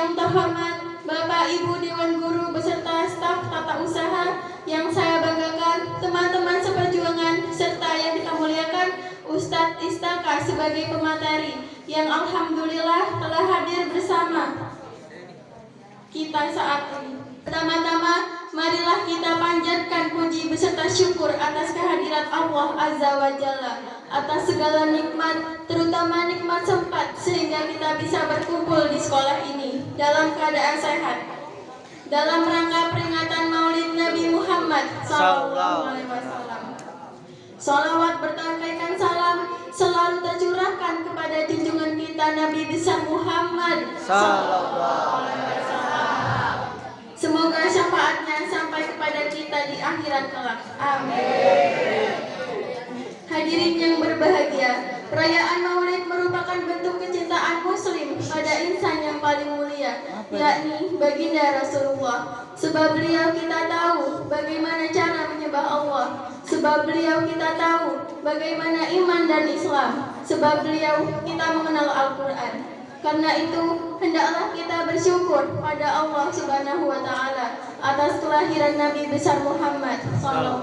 yang terhormat Bapak Ibu Dewan Guru beserta staf tata usaha yang saya banggakan, teman-teman seperjuangan, serta yang kita muliakan Ustadz Istaka sebagai pemateri yang alhamdulillah telah hadir bersama kita saat ini. Pertama-tama, marilah kita panjatkan puji beserta syukur atas kehadirat Allah Azza wa Jalla, atas segala nikmat, terutama nikmat sempat sehingga kita bisa berkumpul di sekolah ini dalam keadaan sehat. Dalam rangka peringatan Maulid Nabi Muhammad SAW, salawat bertampaikan salam selalu tercurahkan kepada junjungan kita Nabi besar Muhammad SAW. Semoga syafaatnya sampai kepada kita di akhirat kelak. Amin. Hadirin yang berbahagia, perayaan Maulid merupakan bentuk kecintaan Muslim pada insan yang paling mulia, yakni baginda Rasulullah. Sebab beliau kita tahu bagaimana cara menyembah Allah. Sebab beliau kita tahu bagaimana iman dan Islam. Sebab beliau kita mengenal Al-Quran. Karena itu, hendaklah kita bersyukur pada Allah Subhanahu wa Ta'ala atas kelahiran Nabi besar Muhammad SAW.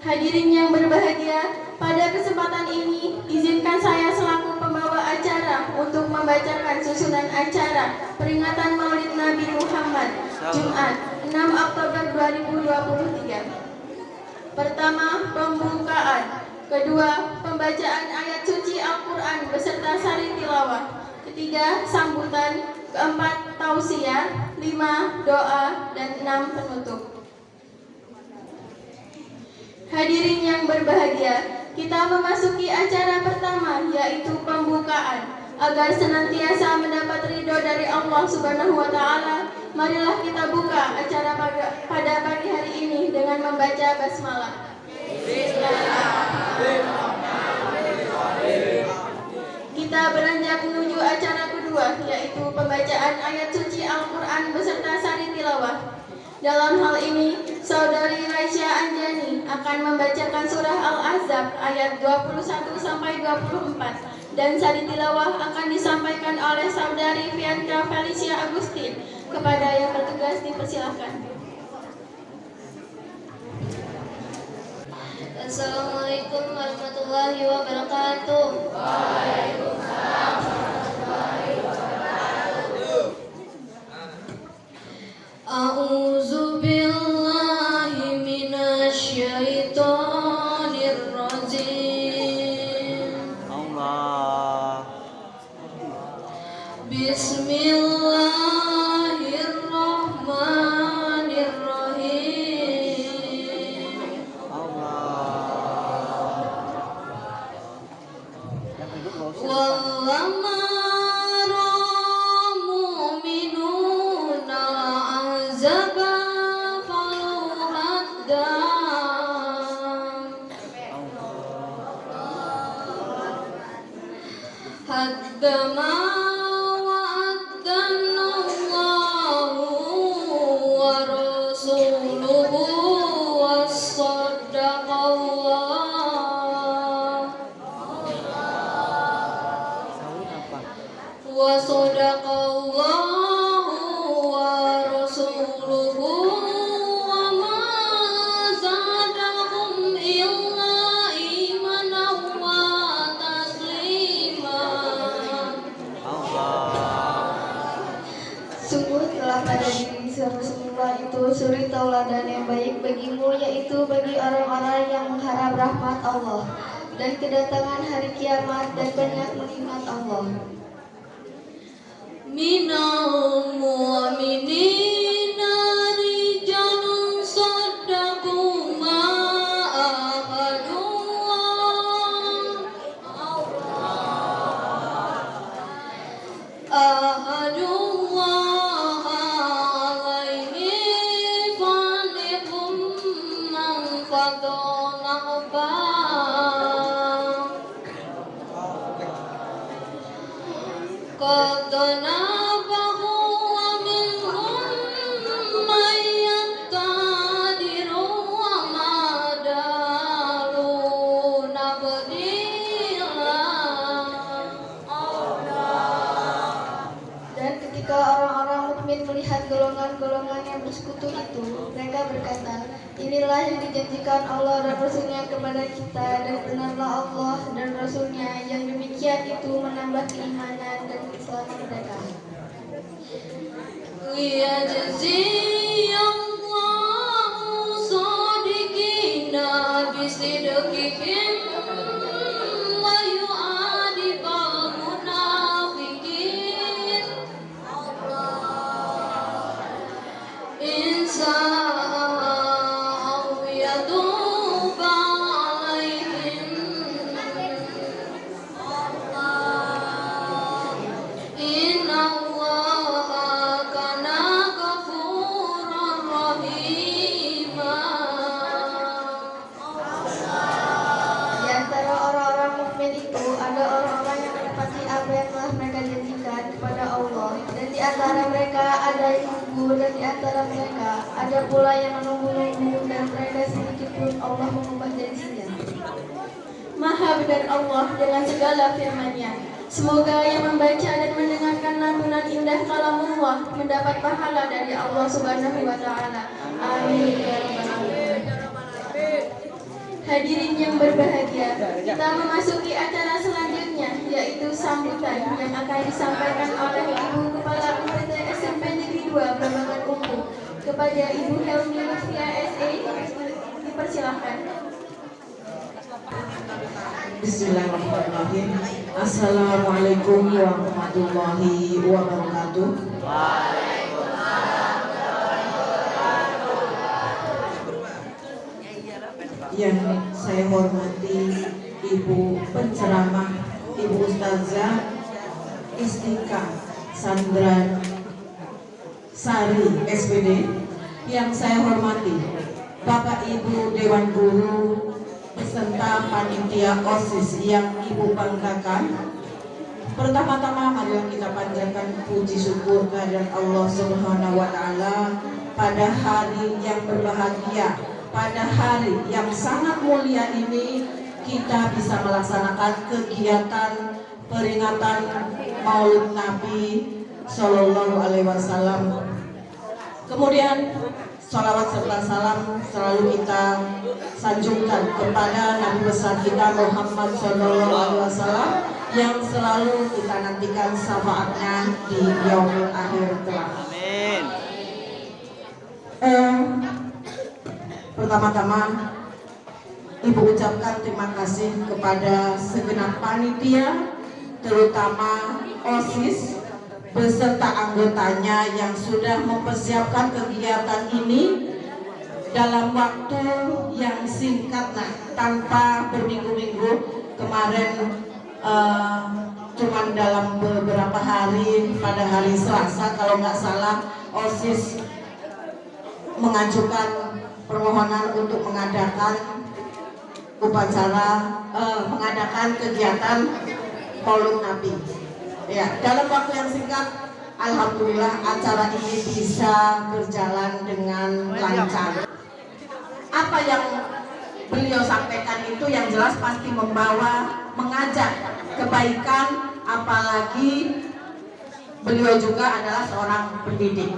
Hadirin yang berbahagia, pada kesempatan ini izinkan saya selaku pembawa acara untuk membacakan susunan acara peringatan Maulid Nabi Muhammad Jumat 6 Oktober 2023. Pertama, pembukaan. Kedua, pembacaan ayat suci Al-Quran beserta sari tilawah. Ketiga, sambutan. Keempat, tausiah. 5, doa. Dan 6, penutup. Hadirin yang berbahagia, kita memasuki acara pertama, yaitu pembukaan. Agar senantiasa mendapat ridho dari Allah Subhanahu wa Ta'ala, marilah kita buka acara pada pagi hari ini dengan membaca basmalah. Kita beranjak menuju acara kedua, yaitu pembacaan ayat suci Al-Quran beserta sari tilawah. Dalam hal ini, Saudari Raisya Anjani akan membacakan surah Al-Ahzab ayat 21-24 dan sari tilawah akan disampaikan oleh Saudari Fianka Felicia Agustin. Kepada yang bertugas dipersilakan. Assalamualaikum warahmatullahi wabarakatuh. Waalaikumsalam warahmatullahi wabarakatuh. A'udzu billahi minasyaitonir rajim. Allah. Bismillahirrahmanirrahim. Wallamara mu'minuna azaba faluhaddam haddama wa'addanallahu wa rasuluhu wa sadaqallahu wa rasuluhu wa ma zadahum illa imanan wa taslima. Sungguh telah pada diri Rasulullah itu suri tauladan yang baik bagimu, yaitu bagi orang-orang yang mengharap rahmat Allah dan kedatangan hari kiamat dan banyak mengingat Allah. Minal mu'minina rijalun saddaqu ma ahadullah alaihi falikum man fadala qad nabahu wa minhum melihat golongan-golongan yang bersekutu itu, mereka berkata, inilah yang dijanjikan Allah dan Rasul-Nya kepada kita, dan benarlah Allah dan Rasul-Nya yang demikian itu menambah keimanan dan keislaman mereka. Liyajziyallahu shadiqina bisidqihim wa yu'adibal munafiqin. Insa'au yatuba alaihim. Inna Allaha kana ghafuran rahima. Di antara orang-orang mukmin itu ada orang-orang yang menepati apa yang telah mereka janjikan kepada Allah, dan di antara mereka ada yang menunggu, dan di antara mereka ada pula yang menunggu-nunggu, dan mereka sedikit pun Allah mengubah janjinya. Maha benar Allah dengan segala firman-Nya. Semoga yang membaca dan mendengarkan lantunan indah kalamullah mendapat pahala dari Allah Subhanahu wa taala. Amin ya rabbal alamin. Hadirin yang berbahagia, kita memasuki acara selanjutnya, yaitu sambutan yang akan disampaikan oleh Ibu Kepala UPT SMP Negeri 2 Brambangan Ungu. Kepada Ibu Helmi Lutfia SE, dipersilahkan. Bismillahirrahmanirrahim. Assalamualaikum warahmatullahi wabarakatuh. Yang saya hormati Ibu penceramah, Ibu Ustazah Istika Sandra Sari SPD. Yang saya hormati Bapak Ibu Dewan Guru beserta panitia OSIS yang Ibu banggakan. Pertama-tama marilah kita panjatkan puji syukur kehadirat Allah Subhanahu wa taala pada hari yang berbahagia, pada hari yang sangat mulia ini kita bisa melaksanakan kegiatan peringatan Maulid Nabi Shallallahu Alaihi Wasallam. Kemudian sholawat serta salam selalu kita sanjungkan kepada Nabi besar kita Muhammad Shallallahu Alaihi Wasallam yang selalu kita nantikan syafaatnya di yaumul akhir kelak. Amin. Pertama-tama Ibu ucapkan terima kasih kepada segenap panitia, terutama OSIS beserta anggotanya yang sudah mempersiapkan kegiatan ini dalam waktu yang singkat, tanpa berminggu-minggu. Kemarin cuman dalam beberapa hari, pada hari Selasa kalau nggak salah, OSIS mengajukan permohonan untuk mengadakan upacara, mengadakan kegiatan Maulid Nabi. Ya, dalam waktu yang singkat, alhamdulillah acara ini bisa berjalan dengan lancar. Apa yang beliau sampaikan itu yang jelas pasti mengajak kebaikan, apalagi beliau juga adalah seorang pendidik.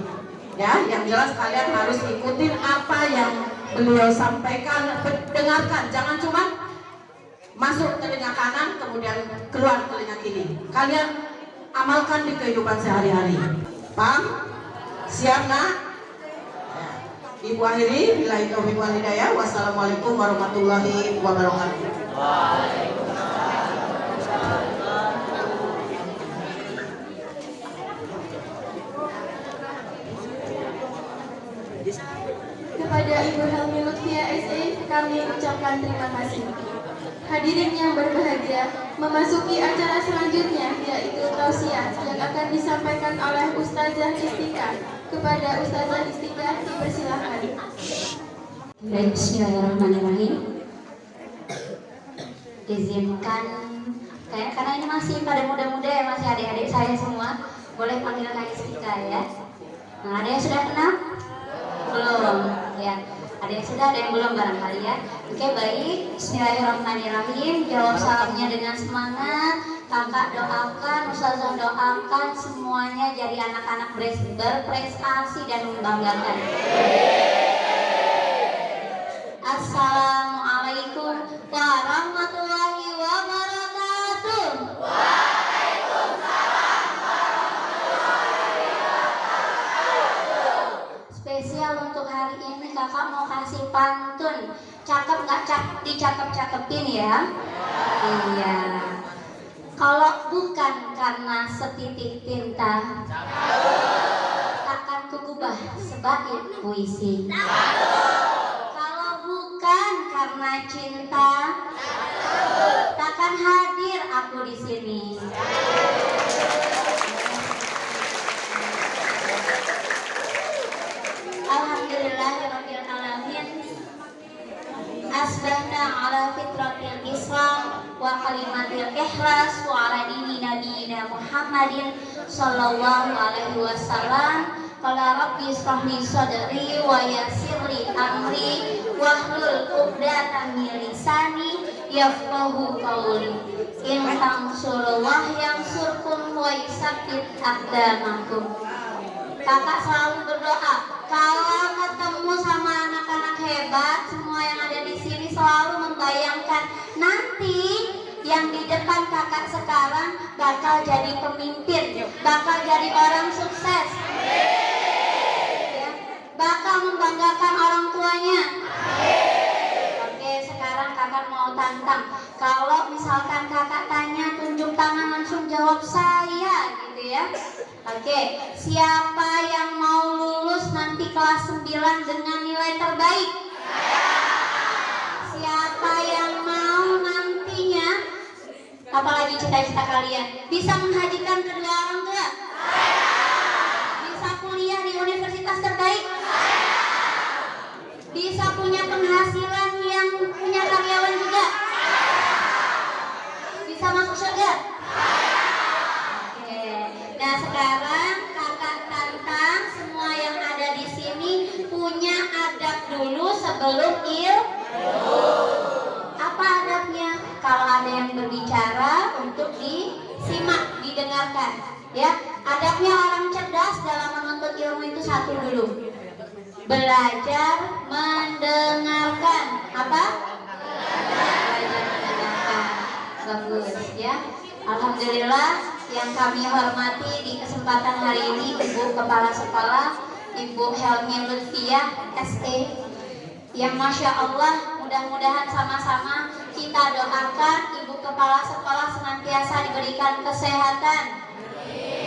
Ya, yang jelas kalian harus ikutin apa yang beliau sampaikan, dengarkan, jangan cuma masuk telinga kanan kemudian keluar telinga kiri. Kalian amalkan di kehidupan sehari-hari. Paham? Siap, nak? Ya. Ibu akhiri, billahi taufiq wal hidayah. Wassalamualaikum warahmatullahi wabarakatuh. Kepada Ibu Helmi Lutfia SE, kami ucapkan terima kasih. Hadirin yang berbahagia, memasuki acara selanjutnya yaitu tausiah yang akan disampaikan oleh Ustazah Istika. Kepada Ustazah Istika, dipersilahkan. Baik, bismillahirrahmanirrahim. Izinkan, karena ini masih pada muda-muda ya, masih adik-adik saya semua, boleh panggil Kak Istika ya. Nah, ada yang sudah kenal? Belum, ya. Ada yang sudah, ada yang belum barangkali ya. Oke, baik. Bismillahirrahmanirrahim. Jawab salamnya dengan semangat. Kakak doakan, Ustazah doakan semuanya jadi anak-anak berprestasi dan membanggakan. Assalamualaikum warahmatullahi wabarakatuh. Spesial untuk hari ini kakak mau kasih pantun. Cakep nggak dicakep-cakepin ya? Iya. Kalau bukan karena setitik tinta, takkan kugubah sebagai puisi. Kalau bukan karena cinta, takkan hadir aku di sini. Alhamdulillahirabbil alamin. Asbahna ala fitratil Islam wa kalimatil ikhlas wa ala dini nabiyina Muhammadin sallallahu alaihi wasallam. Qala rabbi ishrahli sadri wa yassirli amri wahlul 'uqdatam min lisani yafqahu qawli. In tansurullah yansurkum wa yusabbit aqdamakum. Kakak selalu berdoa kalau ketemu sama anak-anak hebat semua yang ada di sini, selalu membayangkan nanti yang di depan kakak sekarang bakal jadi pemimpin, bakal jadi orang sukses, ya, bakal membanggakan orang tuanya. Oke, sekarang kakak mau tantang. Kalau misalkan kakak tanya, tunjuk tangan langsung jawab saya gitu ya. Oke, siapa yang mau lulus nanti kelas 9 dengan nilai terbaik? Siapa yang mau nantinya, apalagi cita-cita kalian, bisa menghajikan kedua orang tua? Bisa kuliah di universitas terbaik? Bisa punya penghasilan yang punya karyawan juga? Bisa masuk surga? Oke. Nah, sekarang kakak tantang semua yang ada di sini punya adab dulu sebelum Apa adabnya? Kalau ada yang berbicara untuk disimak, didengarkan, ya. Adabnya orang cerdas dalam menuntut ilmu itu satu dulu. Belajar mendengarkan. Apa? Belajar mendengarkan. Bagus ya. Alhamdulillah, yang kami hormati di kesempatan hari ini Ibu Kepala Sekolah, Ibu Helmi Lutfiah SE, yang Masya Allah, mudah-mudahan sama-sama kita doakan Ibu Kepala Sekolah senantiasa diberikan kesehatan,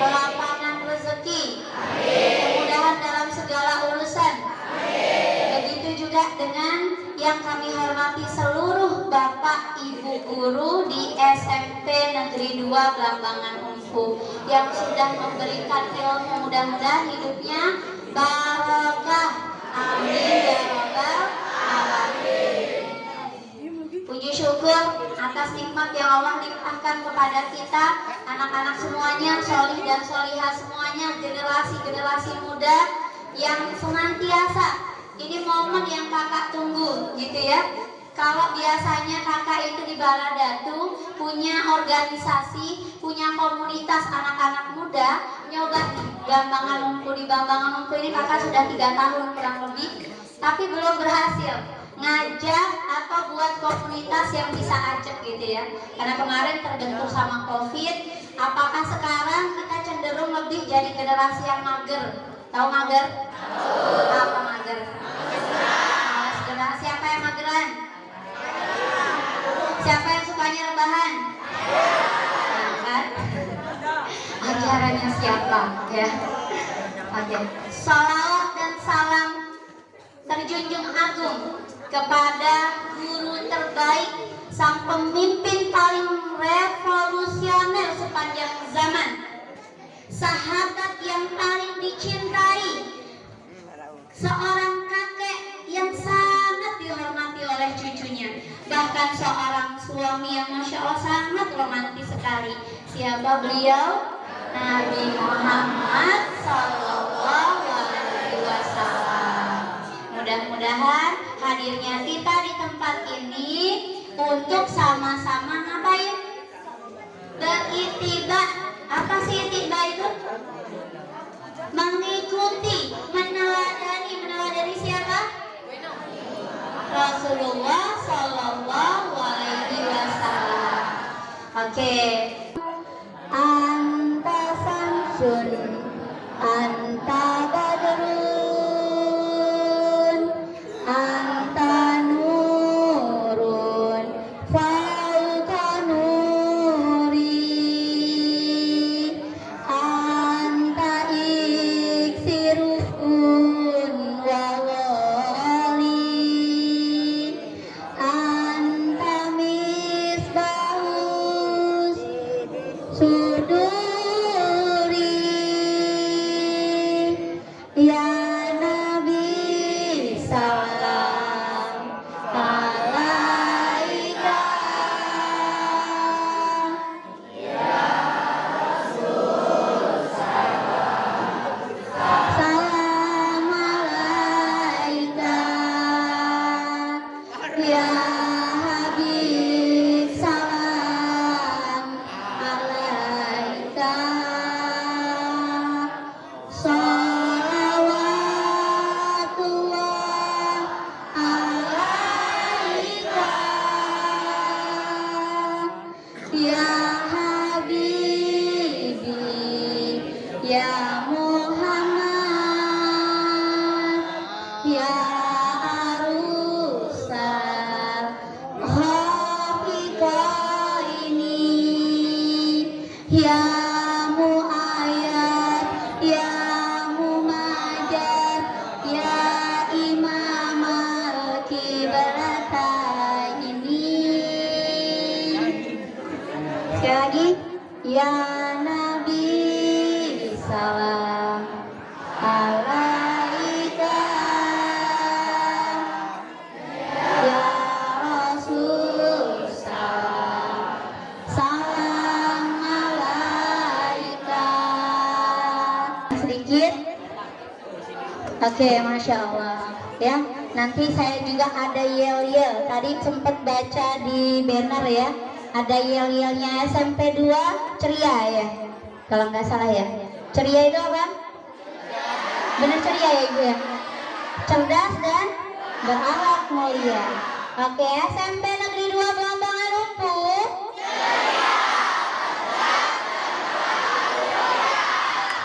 kelapangan rezeki, kemudahan dalam segala urusan. Begitu juga dengan yang kami hormati seluruh Bapak Ibu guru di SMP Negeri 2 Blambangan Umpu yang sudah memberikan ilmu, mudah-mudahan hidupnya barokah. Amin ya rabbal alamin. Puji syukur atas nikmat yang Allah limpahkan kepada kita, anak-anak semuanya, sholih dan sholihah semuanya, generasi-generasi muda yang senantiasa. Ini momen yang kakak tunggu gitu ya. Kalau biasanya kakak itu di Baladatu punya organisasi, punya komunitas anak-anak muda, nyoba di Blambangan Umpu. Di Blambangan Umpu ini kakak sudah 3 tahun kurang lebih, tapi belum berhasil ngajak atau buat komunitas yang bisa ajak gitu ya. Karena kemarin terbentur sama COVID. Apakah sekarang kita cenderung lebih jadi generasi yang mager? Tahu mager? Apa mager? Siapa yang mageran? Siapa yang sukanya rebahan? Kan? Ajarannya siapa ya? Oke. Salawat dan salam terjunjung agung kepada guru terbaik, sang pemimpin paling revolusioner sepanjang zaman, sahabat yang paling dicintai, seorang kakek yang sangat dihormati oleh cucunya, bahkan seorang suami yang Masya Allah sangat romantis sekali. Siapa beliau? Nabi Muhammad Sallallahu Alaihi Wasallam. Mudah-mudahan hadirnya kita di tempat ini untuk sama-sama ngapain? itiba. Apa sih itiba itu? Mengikuti, meneladani siapa? Rasulullah Sallallahu Alaihi Wasallam. Oke. Anta samsun, anta badrun, anta nurun, fauqa nuri, anta iksirun wa wali, anta misbahus suduri, ya Nabi salam alaika, salam alaika, ya Habib salam alaika, sholawatullah alaika, ya Habibi, ya Muhammad, ya arusal haqiqah ini, ya muayyad, ya mumajad, ya imam al-kiblata ini. Sekali lagi, ya Nabi salam alaika, ya Rasul salam, salam alaika. Sedikit. Oke, Masya Allah. Ya, nanti saya juga ada yel-yel. Tadi sempat baca di banner ya. Ada yel-yelnya SMP 2 ceria ya. Kalau nggak salah ya. Ceria itu apa? Benar ceria ya Ibu ya. Cerdas dan berakhlak mulia. Oke, SMP Negeri 2 Belambangan Lumpuh.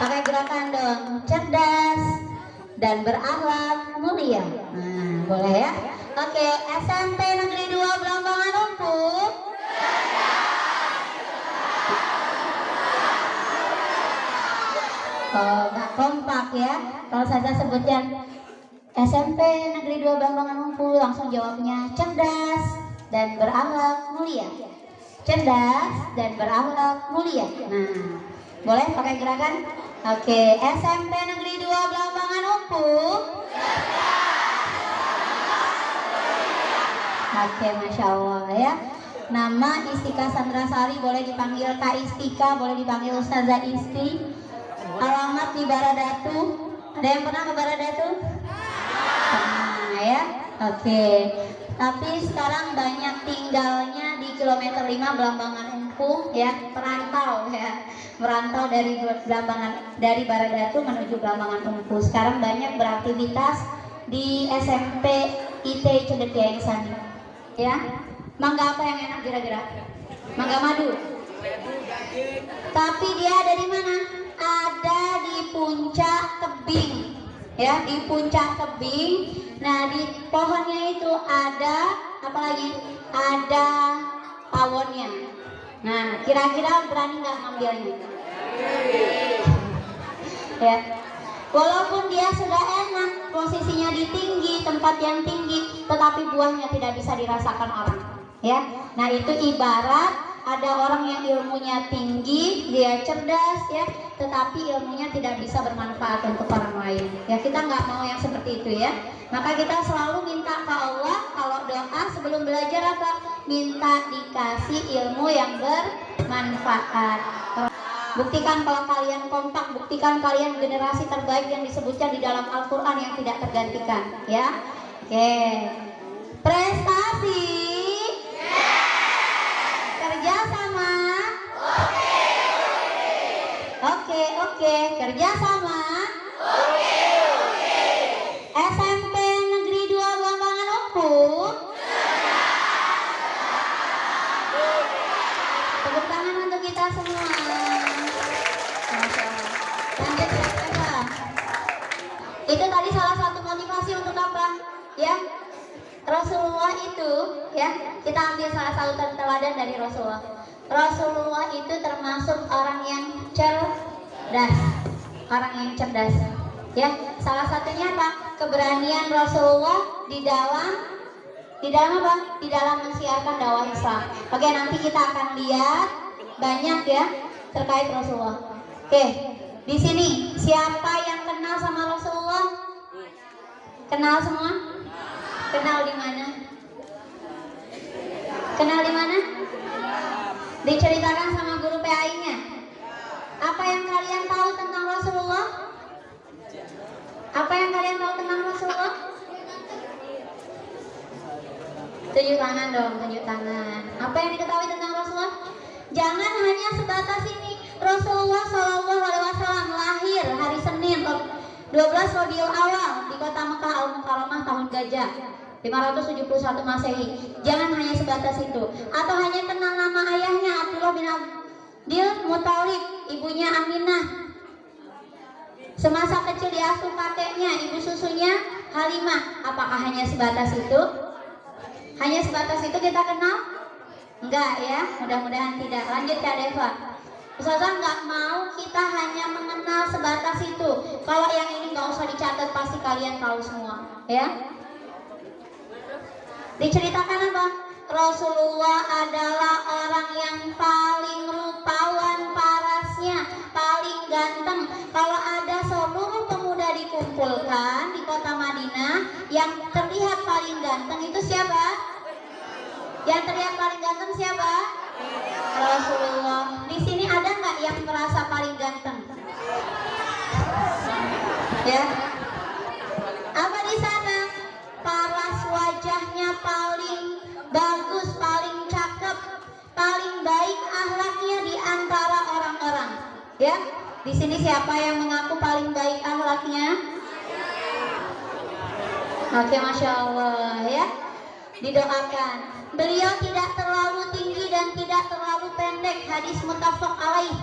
Pakai gerakan dong. Cerdas dan berakhlak mulia. Nah, boleh ya. Oke, SMP Negeri 2 Belambangan Lumpuh. Oh, nggak kompak ya. Kalau saya sebutkan SMP Negeri 2 Belambangan Lumpuh, langsung jawabnya cerdas dan berakhlak mulia. Cerdas dan berakhlak mulia. Nah, boleh pakai gerakan? Oke, SMP Negeri 2 Belambangan Lumpuh. Oke, Masya Allah ya. Nama Istika Sandrasari boleh dipanggil Kak Istika, boleh dipanggil Ustazah Isti. Alamat di Baradatu. Ada yang pernah ke Baradatu? Nah ya, oke. Tapi sekarang banyak tinggalnya di kilometer 5 Belambangan Lumpuh ya, perantau ya. Merantau dari Belambangan, dari Baradatu menuju Belambangan Lumpuh. Sekarang banyak beraktivitas di SMP IT Cendekia Insani. Ya. Mangga apa yang enak kira-kira? Mangga madu. Tapi dia ada di mana? Ada di puncak tebing. Ya, di puncak tebing. Nah, di pohonnya itu ada apa lagi? Ada pawonnya. Nah, kira-kira berani nggak ngambilnya? Ya. Walaupun dia sudah enak, posisinya di tinggi, tempat yang tinggi, tetapi buahnya tidak bisa dirasakan orang. Ya, nah itu ibarat ada orang yang ilmunya tinggi, dia cerdas ya, tetapi ilmunya tidak bisa bermanfaat untuk orang lain. Ya, kita nggak mau yang seperti itu ya. Maka kita selalu minta ke Allah kalau doa sebelum belajar apa? Minta dikasih ilmu yang bermanfaat. Buktikan kalau kalian kompak, buktikan kalian generasi terbaik yang disebutkan di dalam Al-Quran yang tidak tergantikan ya. Oke, prestasi, kerjasama, Kerja sama? SMP Negeri 2 Blambangan Unpul? Tepuk tangan untuk kita semua. Masya Allah. Lanjut ya, Eva. Itu tadi salah satu motivasi untuk apa? Ya, Rasulullah itu, ya, kita ambil salah satu teladan dari Rasulullah. Rasulullah itu termasuk orang yang cerdas, ya. Salah satunya apa? Keberanian Rasulullah di dalam apa? Di dalam mensiarkan dakwah Islam. Oke, nanti kita akan lihat banyak ya terkait Rasulullah. Oke, di sini siapa yang kenal sama Rasulullah? Kenal semua? Kenal di mana? Kenal di mana? Diceritakan sama guru PAI-nya. Apa yang kalian tahu tentang Rasulullah? Apa yang kalian tahu tentang Rasulullah? Tunjuk tangan dong, tunjuk tangan. Apa yang diketahui tentang Rasulullah? Jangan hanya sebatas ini. Rasulullah SAW lahir hari Senin 12 Rabiul Awal di kota Mekah Al-Mukarramah tahun Gajah 571 Masehi. Jangan hanya sebatas itu. Atau hanya kenal nama ayahnya Abdullah bin Abdul Muthalib, ibunya Aminah. Semasa kecil diasuh kakeknya, ibu susunya Halimah. Apakah hanya sebatas itu? Hanya sebatas itu kita kenal? Enggak ya, mudah-mudahan tidak. Lanjut Kak Deva. Ustazah nggak mau kita hanya mengenal sebatas itu. Kalau yang ini nggak usah dicatat, pasti kalian tahu semua, ya. Diceritakan apa? Rasulullah adalah orang yang paling rupawan parasnya, paling ganteng. Kalau ada seluruh pemuda dikumpulkan di kota Madinah, yang terlihat paling ganteng itu siapa? Yang terlihat paling ganteng siapa? Rasulullah. Di sini ada nggak yang merasa paling ganteng? Ya. Apa di sana? Paras wajahnya paling bagus, paling cakep, paling baik akhlaknya di antara orang-orang. Ya. Di sini siapa yang mengaku paling baik akhlaknya? Oke, Masya Allah ya. Didoakan. Beliau tidak terlalu tinggi dan tidak terlalu pendek. Hadis muttafaq alaih.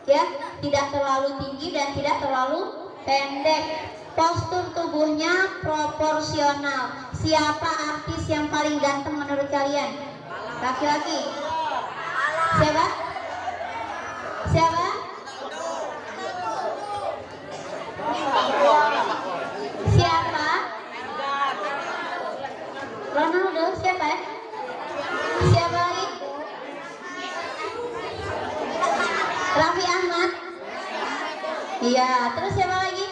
Ya, tidak terlalu tinggi dan tidak terlalu pendek. Postur tubuhnya proporsional. Siapa artis yang paling ganteng menurut kalian? Laki-laki. Siapa? Siapa? Siapa? Ronaldo. Siapa ya? Siapa lagi? Raffi Ahmad. Iya, terus siapa lagi?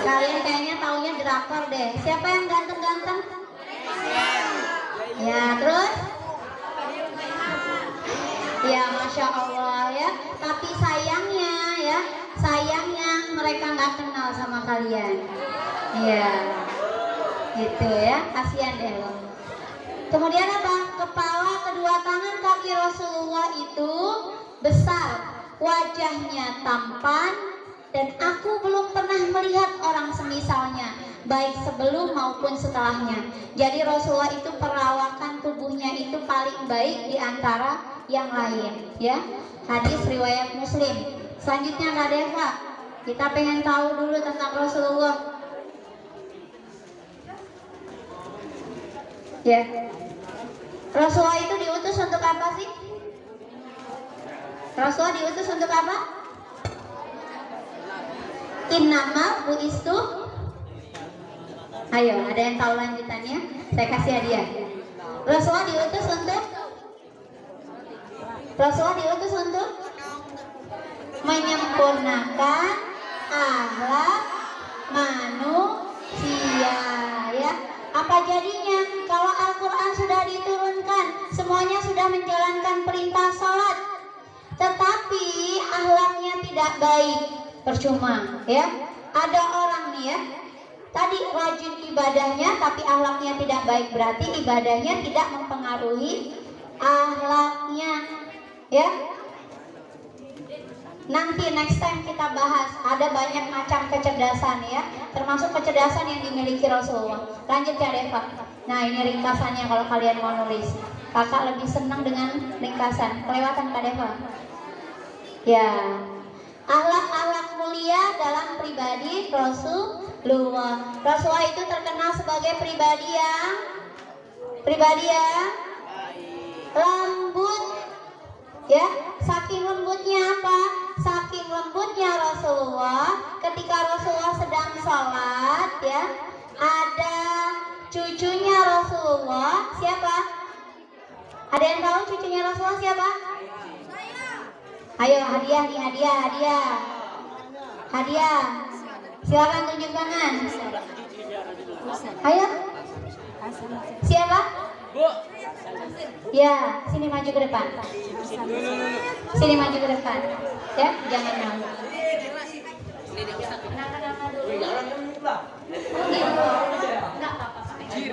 Kalian kayaknya taunya drakor deh. Siapa yang ganteng-ganteng? Ya, terus? Ya, Masya Allah ya. Tapi sayangnya ya, mereka nggak kenal sama kalian. Iya, gitu ya. Kasihan deh lo. Kemudian apa? Kepala, kedua tangan, kaki Rasulullah itu besar, wajahnya tampan, dan aku belum pernah melihat orang semisalnya, baik sebelum maupun setelahnya. Jadi Rasulullah itu perawakan tubuhnya itu paling baik di antara yang lain, ya. Hadis riwayat Muslim. Selanjutnya Kak Deva, kita pengen tahu dulu tentang Rasulullah. Ya. Rasulullah itu diutus untuk apa sih? Rasulullah diutus untuk apa? Innama bu'istu. Ayo, ada yang tahu lanjutannya? Saya kasih hadiah. Rasulullah diutus untuk menyempurnakan akhlak manusia, ya. Apa jadinya kalau Al-Quran sudah diturunkan, semuanya sudah menjalankan perintah salat, tetapi akhlaknya tidak baik, percuma, ya. Ada orang nih ya, tadi rajin ibadahnya tapi akhlaknya tidak baik, berarti ibadahnya tidak mempengaruhi akhlaknya, ya. Nanti next time kita bahas, ada banyak macam kecerdasan ya, termasuk kecerdasan yang dimiliki Rasulullah. Lanjut ya Deva. Nah ini ringkasannya kalau kalian mau nulis. Kakak lebih senang dengan ringkasan. Kelewatan Kak Deva. Ya, akhlak-akhlak mulia dalam pribadi Rasulullah. Rasulullah itu terkenal sebagai pribadi yang lembut. Ya, saking lembutnya apa? Saking lembutnya Rasulullah, ketika Rasulullah sedang sholat, ya, ada cucunya Rasulullah. Siapa? Ada yang tahu cucunya Rasulullah siapa? Ayo hadiah nih, hadiah. Silakan tunjuk tangan. Ayo. Siapa? Ya, sini maju ke depan. Sini maju ke depan. Ya, jangan malu. Kenapa dulu? Enggak apa-apa.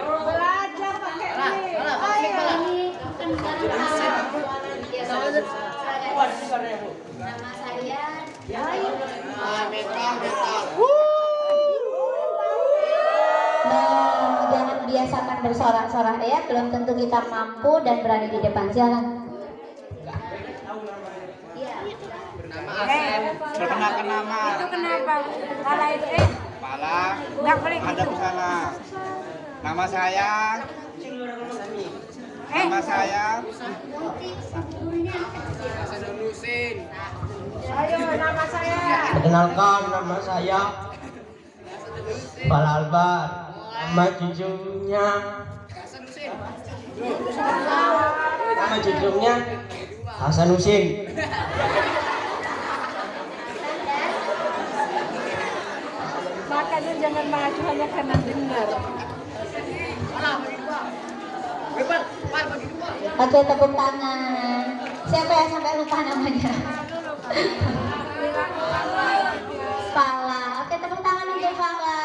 Belajar pakai ini. Nama saya. Jangan biasakan bersorak-sorak ya. Belum tentu kita mampu dan berani di depan. Silakan. Perkenalkan nama. Itu kenapa? Pala itu Kepala. nggak boleh Ada gitu. di sana. Nama saya. Nama saya. Ayo nama saya. Perkenalkan, nama saya Pak Albar. Nama cucunya Hasan Husin. Makanya jangan maju hanya karena dengar. Oke, tepuk tangan. Siapa yang sampai lupa namanya? Pala. Oke, tepuk tangan untuk Pala.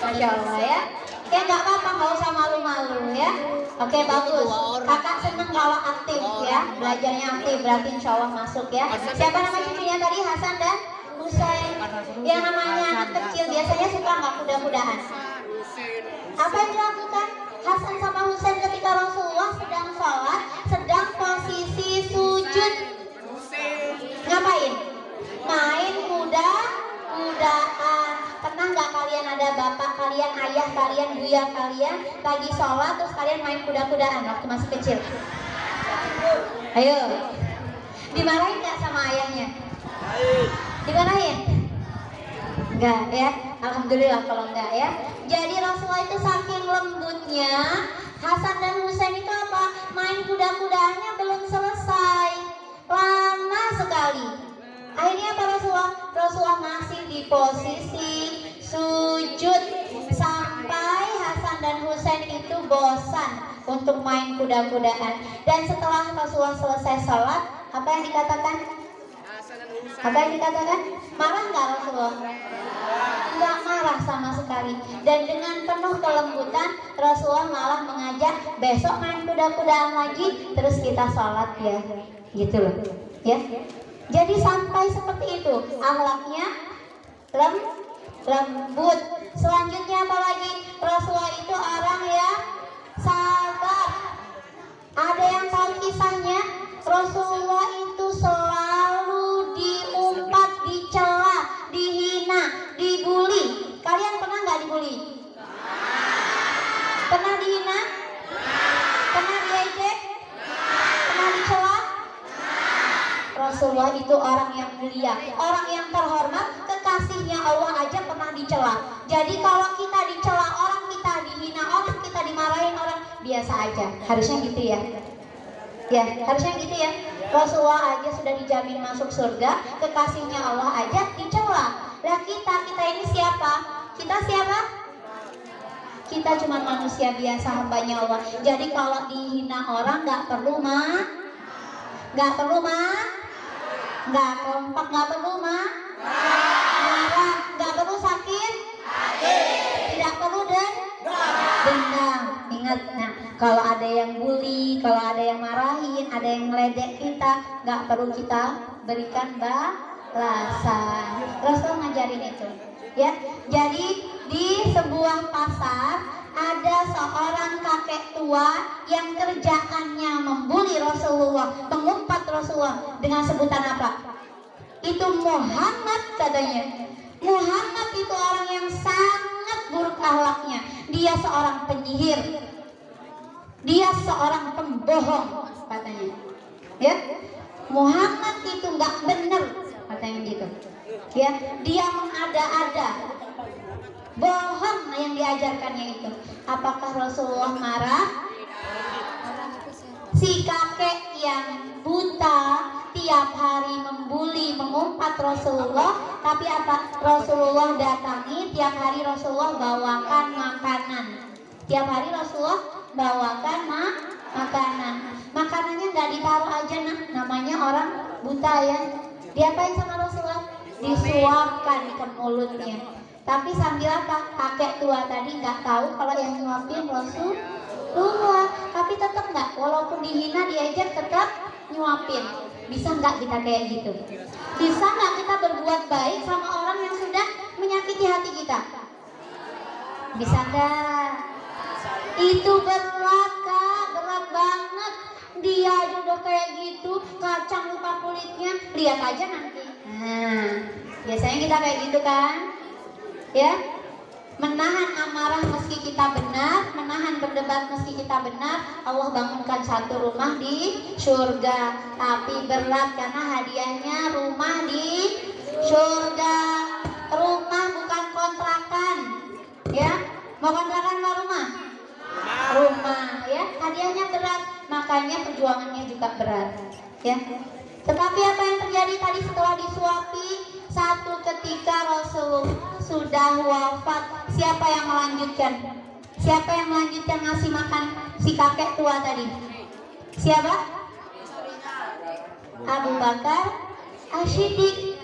Masya Allah ya. Oke, nggak apa-apa, nggak usah malu-malu ya. Oke, bagus. Kakak seneng kalau aktif ya. Belajarnya aktif, berarti insya Allah masuk ya. Siapa nama cucunya tadi? Hasan dan Husain. Yang namanya anak kecil biasanya suka nggak kuda-kudaan. Apa yang dilakukan Hasan sama Husain ketika Rasulullah sedang sholat, sedang posisi sujud? Ngapain? Main kuda-kudaan. Pernah nggak kalian ada bapak kalian, ayah kalian, buya kalian lagi sholat terus kalian main kuda-kudaan waktu masih kecil? Ayo, dimarahin nggak sama ayahnya? Dimarahin? Enggak ya, alhamdulillah kalau enggak ya. Jadi Rasulullah itu saking lembutnya, Hasan dan Husain itu apa? Main kuda-kudaannya belum selesai, lama sekali. Akhirnya apa Rasulullah? Rasulullah masih di posisi sujud sampai Hasan dan Husain itu bosan untuk main kuda-kudaan. Dan setelah Rasulullah selesai sholat, apa yang dikatakan? Apa yang dikatakan? Marah nggak Rasulullah? Nggak marah sama sekali. Dan dengan penuh kelembutan Rasulullah malah mengajak besok main kuda-kudaan lagi, terus kita sholat ya, gitu loh ya. Jadi sampai seperti itu akhlaknya lembut. Selanjutnya apa lagi? Rasulullah itu orang yang sabar. Ada yang tahu kisahnya? Rasulullah itu selalu diumpat, dicela, dihina, dibully. Kalian pernah nggak dibully? Pernah dihina? Pernah diejek? Pernah dicela? Rasulullah itu orang yang mulia, orang yang terhormat, kekasihnya Allah aja pernah dicela. Jadi kalau kita dicela orang, kita dihina orang, kita dimarahin orang, biasa aja. Harusnya gitu ya. Ya, harusnya gitu ya. Rasulullah aja sudah dijamin masuk surga, kekasihnya Allah aja dicela. Lah kita ini siapa? Kita siapa? Kita cuma manusia biasa, hambanya Allah. Jadi kalau dihina orang nggak perlu nggak kompak, nggak perlu marah, nggak perlu sakit, tidak perlu dendam. Ingat, nah Kalau ada yang bully, kalau ada yang marahin, ada yang meledek kita, nggak perlu kita berikan balasan. Rasul ngajarin itu, ya. Jadi di sebuah pasar ada seorang kakek tua yang kerjaannya membuli Rasulullah, mengumpat Rasulullah dengan sebutan apa? Itu Muhammad katanya. Muhammad itu orang yang sangat buruk akhlaknya. Dia seorang penyihir. Dia seorang pembohong katanya. Ya. Muhammad itu nggak benar katanya gitu. Ya, dia mengada-ada. Bohong yang diajarkannya itu. Apakah Rasulullah marah? Si kakek yang buta tiap hari membuli, mengumpat Rasulullah, tapi apa? Rasulullah datangi, tiap hari Rasulullah bawakan makanan. Tiap hari Rasulullah bawakan makanan. Makanannya nggak ditaruh aja, namanya orang buta ya. Diapain sama Rasulullah? Disuapkan ke mulutnya. Tapi sambil apa? Kakek tua tadi nggak tahu kalau yang nyuapin Rasulullah. Tapi tetap nggak, walaupun dihina diajar tetap nyuapin. Bisa nggak kita kayak gitu? Bisa nggak kita berbuat baik sama orang yang sudah menyakiti hati kita? Bisa nggak? Itu berat Kak, berat banget. Dia aja udah kayak gitu, kacang lupa kulitnya. Lihat aja nanti. Nah, biasanya kita kayak gitu kan? Ya, menahan amarah meski kita benar, menahan berdebat meski kita benar. Allah bangunkan satu rumah di surga, tapi berat karena hadiahnya rumah di surga. Rumah bukan kontrakan, ya. Mau kontrakan mau rumah? Rumah, ya. Hadiahnya berat, makanya perjuangannya juga berat, ya. Tetapi apa yang terjadi tadi setelah disuapi? Satu ketika Rasulullah sudah wafat, siapa yang melanjutkan? Siapa yang melanjutkan ngasih makan si kakek tua tadi? Siapa? Abu Bakar As-Siddiq.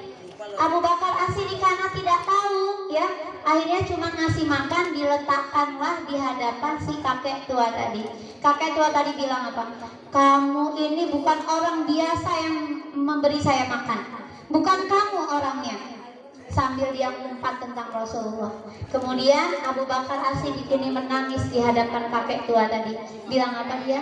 Abu Bakar As-Siddiq karena tidak tahu, ya, akhirnya cuma ngasih makan, diletakkanlah di hadapan si kakek tua tadi. Kakek tua tadi bilang apa? Kamu ini bukan orang biasa yang memberi saya makan, bukan kamu orangnya. Sambil dia mengumpat tentang Rasulullah. Kemudian Abu Bakar As-Siddiq ini menangis di hadapan kakek tua tadi. Bilang apa dia?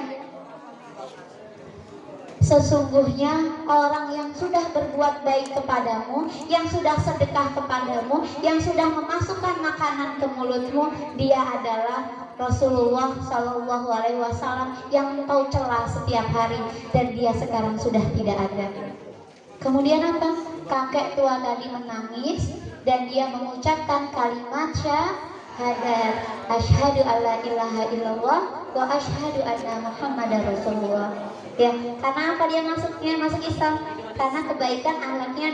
Sesungguhnya orang yang sudah berbuat baik kepadamu, yang sudah sedekah kepadamu, yang sudah memasukkan makanan ke mulutmu, dia adalah Rasulullah Shallallahu Alaihi Wasallam yang engkau cela setiap hari, dan dia sekarang sudah tidak ada. Kemudian apa? Kakek tua tadi menangis dan dia mengucapkan kalimat syahadat, asyhadu alla ilaha illallah wa asyhadu anna muhammadar rasulullah. Ya, karena apa dia masuk Islam? Karena kebaikan akhlaknya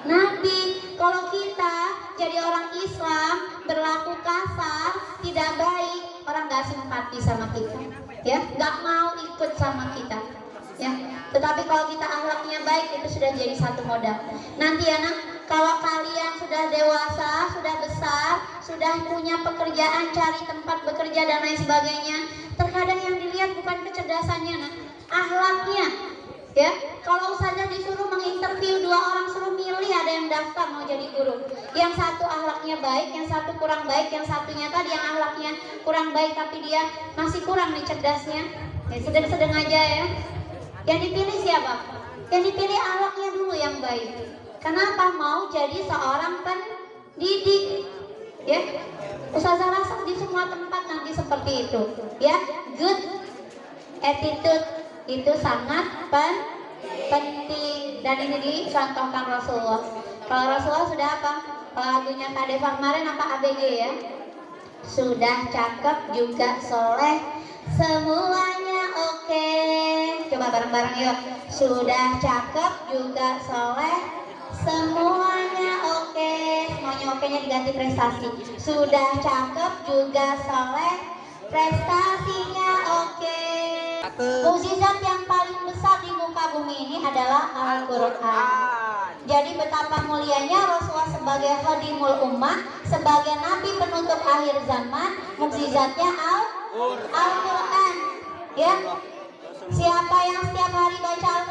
Nabi. Kalau kita jadi orang Islam berlaku kasar, tidak baik, orang nggak simpati sama kita, ya, nggak mau ikut sama kita, ya. Tetapi kalau kita akhlaknya baik, itu sudah jadi satu modal. Nanti anak, kalau kalian sudah dewasa, sudah besar, sudah punya pekerjaan, cari tempat bekerja dan lain sebagainya, terkadang yang dilihat bukan kecerdasannya, akhlaknya, ya. Kalau saja disuruh menginterview 2 orang, suruh milih, ada yang daftar mau jadi guru, yang satu akhlaknya baik, yang satu kurang baik, yang satunya tadi yang akhlaknya kurang baik tapi dia masih kurang nih cerdasnya, ya sedang-sedang aja ya. Yang dipilih siapa? Yang dipilih akhlaknya dulu yang baik. Kenapa? Mau jadi seorang pendidik, ya. Ustazah rasa di semua tempat nanti seperti itu, ya. Good attitude itu sangat penting, dan ini dicontohkan Rasulullah. Kalau Rasulullah sudah apa? Lagunya Kade kemarin apa ABG ya? Sudah cakep juga soleh, semuanya oke. Coba bareng-bareng yuk. Sudah cakep juga soleh, semuanya oke. Semuanya oke-nya diganti prestasi. Sudah cakep juga soleh, prestasinya oke. Mukjizat yang paling besar di muka bumi ini adalah Al-Quran. Jadi betapa mulianya Rasulullah sebagai khadimul ummah, sebagai nabi penutup akhir zaman, mukjizatnya Al-Qur'an. Ya. Siapa yang setiap hari baca